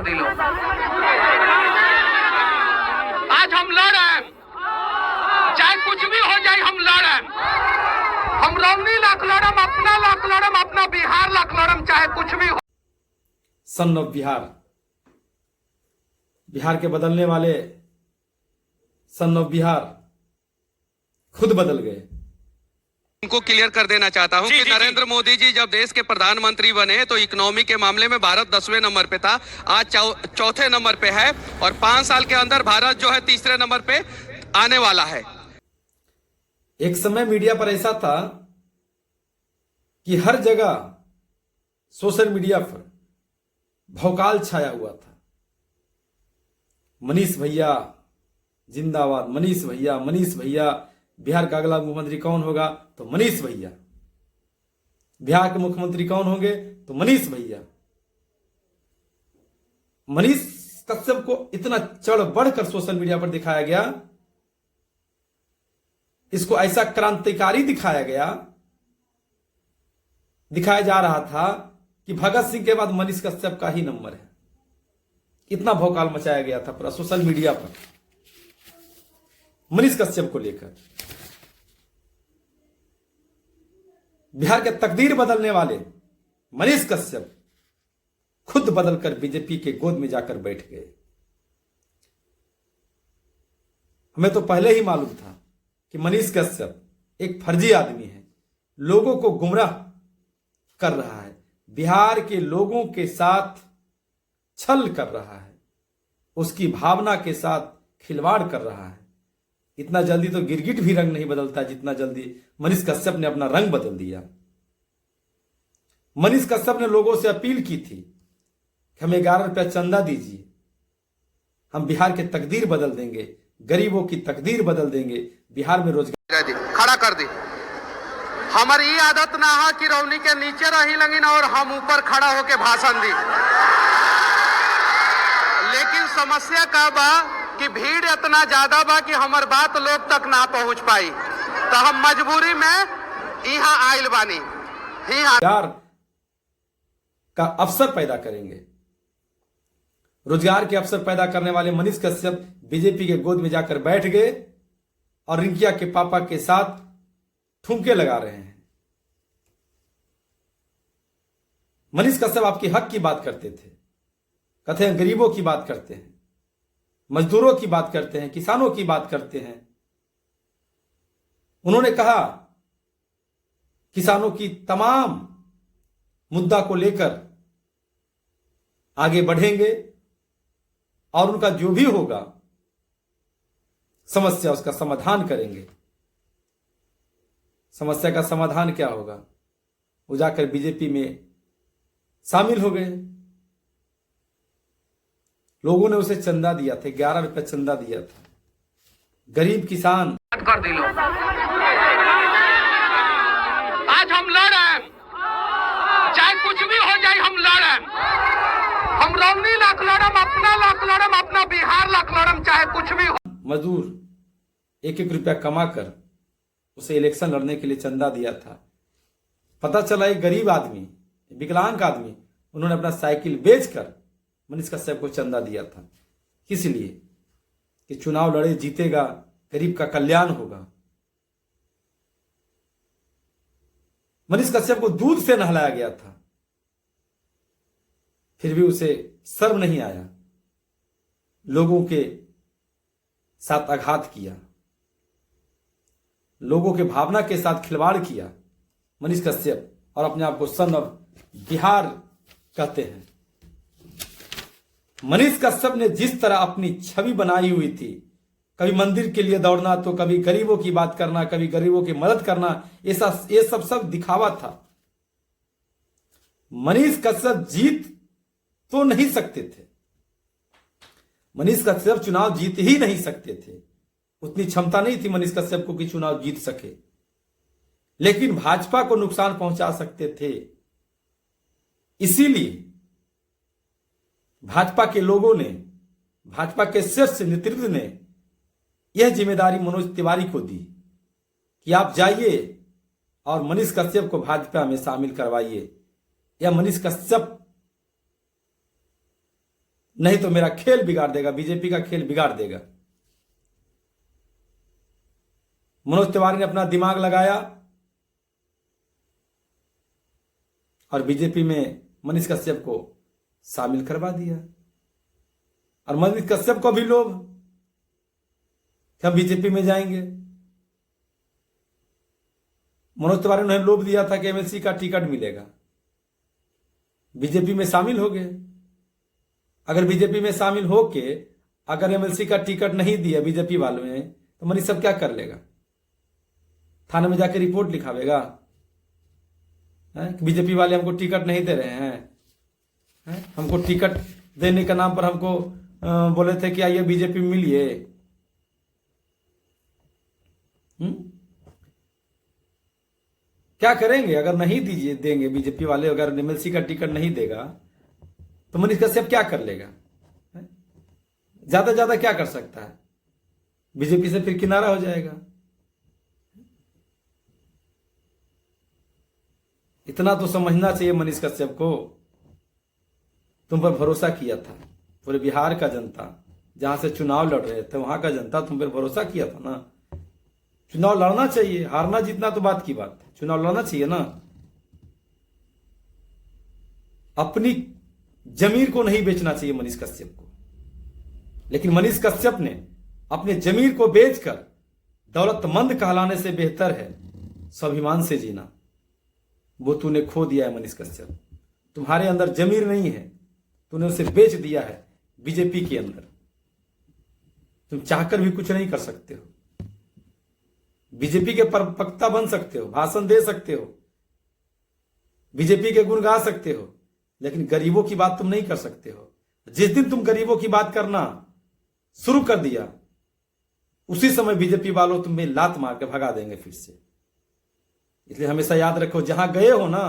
कर दी लोग। आज हम लड़ रहे हैं, चाहे कुछ भी हो जाए हम लड़ रहे हैं। हम रौनी लाख लड़म, अपना लाख लड़म, अपना बिहार लाख लड़म, चाहे कुछ भी हो। सन ऑफ बिहार, बिहार के बदलने वाले सन ऑफ बिहार खुद बदल गए। उनको क्लियर कर देना चाहता हूं कि नरेंद्र मोदी जी जब देश के प्रधानमंत्री बने तो इकोनॉमी के मामले में भारत 10वें नंबर पे था, आज चौथे नंबर पे है और 5 साल के अंदर भारत जो है तीसरे नंबर पे आने वाला है। एक समय मीडिया पर ऐसा था कि हर जगह सोशल मीडिया पर भौकाल छाया हुआ था। मनीष भैया जिंदाबाद, मनीष भैया, मनीष भैया, बिहार का अगला मुख्यमंत्री कौन होगा तो मनीष भैया, बिहार के मुख्यमंत्री कौन होंगे तो मनीष भैया। मनीष कश्यप को इतना चढ़ बढ़कर सोशल मीडिया पर दिखाया गया, इसको ऐसा क्रांतिकारी दिखाया गया, दिखाया जा रहा था कि भगत सिंह के बाद मनीष कश्यप का ही नंबर है। इतना भौकाल मचाया गया था पूरा सोशल मीडिया पर मनीष कश्यप को लेकर। बिहार के तकदीर बदलने वाले मनीष कश्यप खुद बदलकर बीजेपी के गोद में जाकर बैठ गए। हमें तो पहले ही मालूम था कि मनीष कश्यप एक फर्जी आदमी है, लोगों को गुमराह कर रहा है, बिहार के लोगों के साथ छल कर रहा है, उसकी भावना के साथ खिलवाड़ कर रहा है। इतना जल्दी तो गिरगिट भी रंग नहीं बदलता जितना जल्दी मनीष कश्यप ने अपना रंग बदल दिया। मनीष कश्यप ने लोगों से अपील की थी कि हमें 11 रुपया चंदा दीजिए, हम बिहार के तकदीर बदल देंगे, गरीबों की तकदीर बदल देंगे, बिहार में रोजगार खड़ा कर दी। हमारी ये आदत ना है कि रौनी के नीचे रही लगिन और हम ऊपर खड़ा होके भाषण दी। लेकिन समस्या का बा कि भीड़ इतना ज्यादा बा कि हमार बात लोग तक ना पहुंच पाई, तो हम मजबूरी में यहाँ आयल बानी। रोजगार का अवसर पैदा करेंगे। रोजगार के अवसर पैदा करने वाले मनीष कश्यप बीजेपी के गोद में जाकर बैठ गए और रिंकिया के पापा के साथ ठुमके लगा रहे हैं। मनीष कश्यप आपके हक की बात करते थे, कहते हैं गरीबों की बात करते हैं, मजदूरों की बात करते हैं, किसानों की बात करते हैं। उन्होंने कहा किसानों की तमाम मुद्दा को लेकर आगे बढ़ेंगे और उनका जो भी होगा समस्या उसका समाधान करेंगे। समस्या का समाधान क्या होगा? वो जाकर बीजेपी में शामिल हो गए। लोगों ने उसे चंदा दिया था, 11 रुपया चंदा दिया था। गरीब किसान कर दी लोग। आज हम लड़ रहे हैं, चाहे कुछ भी हो जाए हम लड़ रहे हैं। हम रौनी लाख लड़म, अपना लाख लड़म, अपना बिहार लाख लड़म, चाहे कुछ भी हो। मजदूर 1-1 रुपया कमाकर उसे इलेक्शन लड़ने के लिए चंदा दिया था। पता चला एक गरीब आदमी, विकलांग आदमी, उन्होंने अपना साइकिल बेचकर मनीष कश्यप को चंदा दिया था। किस लिए? कि चुनाव लड़े, जीतेगा, गरीब का कल्याण होगा। मनीष कश्यप को दूध से नहलाया गया था, फिर भी उसे शर्म नहीं आया, लोगों के साथ आघात किया, लोगों के भावना के साथ खिलवाड़ किया मनीष कश्यप, और अपने आप को सन ऑफ बिहार कहते हैं। मनीष कश्यप ने जिस तरह अपनी छवि बनाई हुई थी, कभी मंदिर के लिए दौड़ना तो कभी गरीबों की बात करना, कभी गरीबों की मदद करना, ये सब दिखावा था। मनीष कश्यप जीत तो नहीं सकते थे, मनीष कश्यप चुनाव जीत ही नहीं सकते थे, उतनी क्षमता नहीं थी मनीष कश्यप को कि चुनाव जीत सके, लेकिन भाजपा को नुकसान पहुंचा सकते थे। इसीलिए भाजपा के लोगों ने, भाजपा के शीर्ष नेतृत्व ने यह जिम्मेदारी मनोज तिवारी को दी कि आप जाइए और मनीष कश्यप को भाजपा में शामिल करवाइए, या मनीष कश्यप नहीं तो मेरा खेल बिगाड़ देगा, बीजेपी का खेल बिगाड़ देगा। मनोज तिवारी ने अपना दिमाग लगाया और बीजेपी में मनीष कश्यप को शामिल करवा दिया। और मनीष कश्यप को भी लोभ कि हम बीजेपी में जाएंगे। मनोज तिवारी ने लोभ दिया था कि एमएलसी का टिकट मिलेगा, बीजेपी में शामिल हो गए। अगर बीजेपी में शामिल होके अगर एमएलसी का टिकट नहीं दिया बीजेपी वालों ने, तो मनीष सब क्या कर लेगा? थाने में जाके रिपोर्ट लिखावेगा कि बीजेपी वाले हमको टिकट नहीं दे रहे हैं, हमको टिकट देने के नाम पर हमको बोले थे कि आइए बीजेपी में मिलिए। क्या करेंगे अगर नहीं दीजिए देंगे बीजेपी वाले? अगर एमएलसी का टिकट नहीं देगा तो मनीष कश्यप क्या कर लेगा? ज्यादा ज्यादा क्या कर सकता है? बीजेपी से फिर किनारा हो जाएगा। इतना तो समझना चाहिए मनीष कश्यप को। तुम पर भरोसा किया था, पूरे बिहार का जनता, जहां से चुनाव लड़ रहे थे वहां का जनता तुम पर भरोसा किया था ना। चुनाव लड़ना चाहिए, हारना जीतना तो बात की बात है, चुनाव लड़ना चाहिए ना। अपनी जमीर को नहीं बेचना चाहिए मनीष कश्यप को, लेकिन मनीष कश्यप ने अपने जमीर को बेचकर दौलतमंद कहलाने से बेहतर है स्वाभिमान से जीना। वो तूने खो दिया है मनीष कश्यप। तुम्हारे अंदर जमीर नहीं है, तूने उसे बेच दिया है बीजेपी के अंदर। तुम चाहकर भी कुछ नहीं कर सकते हो। बीजेपी के प्रवक्ता बन सकते हो, भाषण दे सकते हो, बीजेपी के गुण गा सकते हो, लेकिन गरीबों की बात तुम नहीं कर सकते हो। जिस दिन तुम गरीबों की बात करना शुरू कर दिया, उसी समय बीजेपी वालों तुम्हें लात मार के भगा देंगे फिर से। इसलिए हमेशा याद रखो, जहां गए हो ना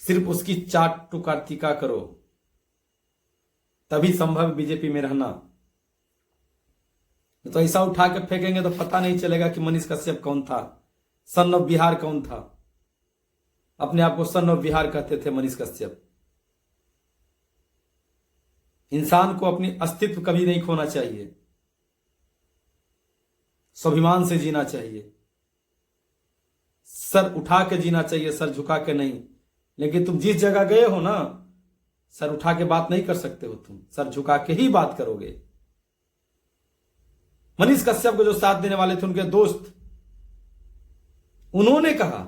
सिर्फ उसकी चाट टुकारतिका करो, तभी संभव बीजेपी में रहना। तो ऐसा उठा के फेंकेंगे तो पता नहीं चलेगा कि मनीष कश्यप कौन था, सन ऑफ बिहार कौन था। अपने आप को सन ऑफ बिहार कहते थे मनीष कश्यप। इंसान को अपनी अस्तित्व कभी नहीं खोना चाहिए, स्वाभिमान से जीना चाहिए, सर उठा के जीना चाहिए, सर झुका के नहीं। लेकिन तुम जिस जगह गए हो ना, सर उठा के बात नहीं कर सकते हो, तुम सर झुका के ही बात करोगे। मनीष कश्यप को जो साथ देने वाले थे उनके दोस्त, उन्होंने कहा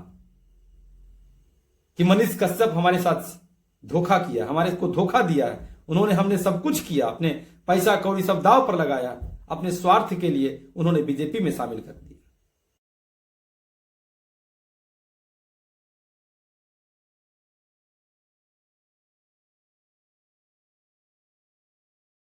कि मनीष कश्यप हमारे साथ धोखा किया, हमारे को धोखा दिया है। उन्होंने, हमने सब कुछ किया, अपने पैसा कौड़ी सब दाव पर लगाया, अपने स्वार्थ के लिए उन्होंने बीजेपी में शामिल कर दिया।